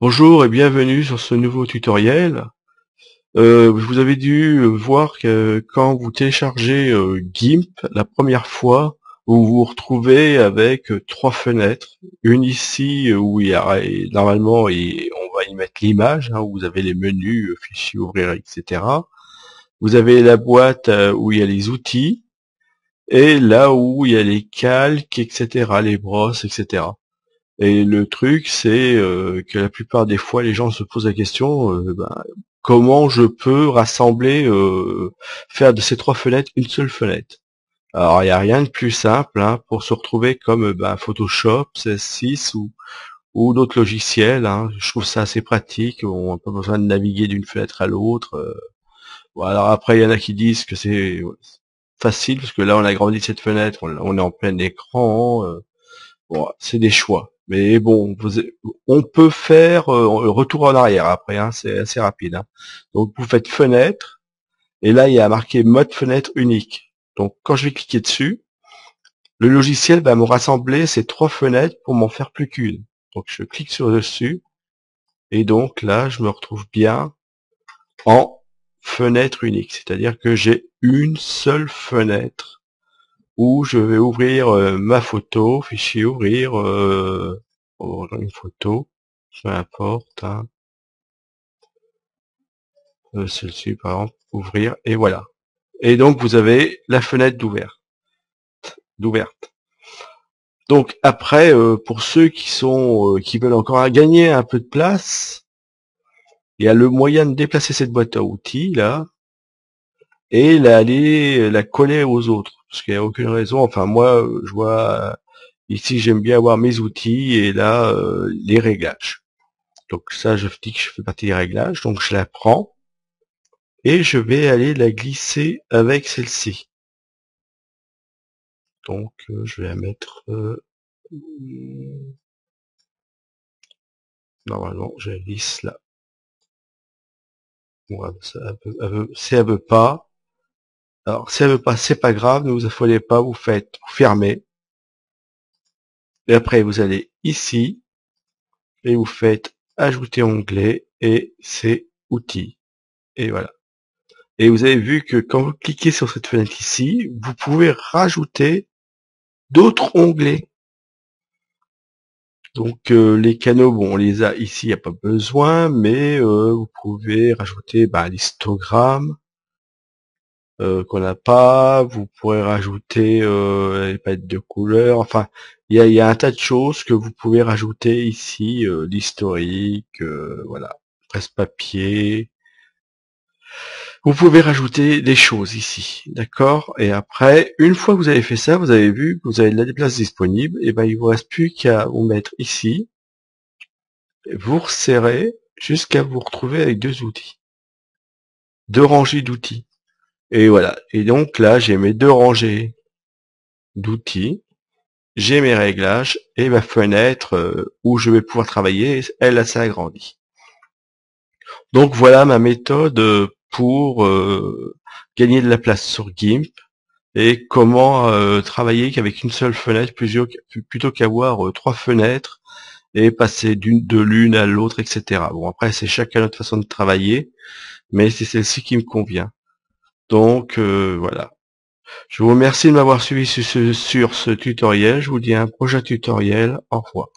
Bonjour et bienvenue sur ce nouveau tutoriel. Vous avez dû voir que quand vous téléchargez GIMP la première fois, vous vous retrouvez avec trois fenêtres. Une ici où il y a normalement on va y mettre l'image, hein, où vous avez les menus, fichiers ouvrir, etc. Vous avez la boîte où il y a les outils et là où il y a les calques, etc., les brosses, etc. Et le truc, c'est que la plupart des fois, les gens se posent la question, comment je peux rassembler, faire de ces trois fenêtres une seule fenêtre? Alors, il n'y a rien de plus simple hein, pour se retrouver comme Photoshop, CS6 ou d'autres logiciels. Hein. Je trouve ça assez pratique. On n'a pas besoin de naviguer d'une fenêtre à l'autre. Bon, alors après, il y en a qui disent que c'est facile parce que là, on a grandi cette fenêtre, on est en plein écran. Bon, c'est des choix. Mais bon, on peut faire retour en arrière après, hein, c'est assez rapide. Hein. Donc vous faites fenêtre, et là il y a marqué mode fenêtre unique. Donc quand je vais cliquer dessus, le logiciel va me rassembler ces trois fenêtres pour m'en faire plus qu'une. Donc je clique sur dessus, et donc là je me retrouve bien en fenêtre unique. C'est-à-dire que j'ai une seule fenêtre où je vais ouvrir ma photo, fichier ouvrir, ouvrir une photo, peu importe, hein, celle-ci par exemple, ouvrir, et voilà. Et donc vous avez la fenêtre d'ouverte. Donc après, pour ceux qui veulent encore gagner un peu de place, il y a le moyen de déplacer cette boîte à outils là et aller la coller aux autres, parce qu'il n'y a aucune raison. Enfin moi, je vois ici, j'aime bien avoir mes outils et là les réglages. Donc ça, je dis que je fais partie des réglages, donc je la prends et je vais aller la glisser avec celle-ci. Donc je vais la mettre normalement je la glisse là. Voilà, si elle veut pas, alors si elle veut pas, c'est pas grave, ne vous affolez pas, vous fermez, et après vous allez ici et vous faites ajouter onglet et c'est outils. Et voilà. Et vous avez vu que quand vous cliquez sur cette fenêtre ici, vous pouvez rajouter d'autres onglets. Donc les canaux, bon, on les a ici, il n'y a pas besoin, mais vous pouvez rajouter l'histogramme qu'on n'a pas. Vous pourrez rajouter les palettes de couleurs. Enfin, il y a un tas de choses que vous pouvez rajouter ici, l'historique, voilà, presse-papier. Vous pouvez rajouter des choses ici, d'accord? Et après, une fois que vous avez fait ça, vous avez vu que vous avez de la place disponible, et ben il vous reste plus qu'à vous mettre ici, vous resserrez jusqu'à vous retrouver avec deux rangées d'outils. Et voilà. Et donc là, j'ai mes deux rangées d'outils, j'ai mes réglages et ma fenêtre où je vais pouvoir travailler, elle s'est agrandie. Donc voilà ma méthode pour gagner de la place sur GIMP. Et comment travailler qu'avec une seule fenêtre plutôt qu'avoir trois fenêtres et passer de l'une à l'autre, etc. Bon, après, c'est chacun notre façon de travailler, mais c'est celle-ci qui me convient. Donc, voilà. Je vous remercie de m'avoir suivi sur ce tutoriel. Je vous dis à un prochain tutoriel. Au revoir.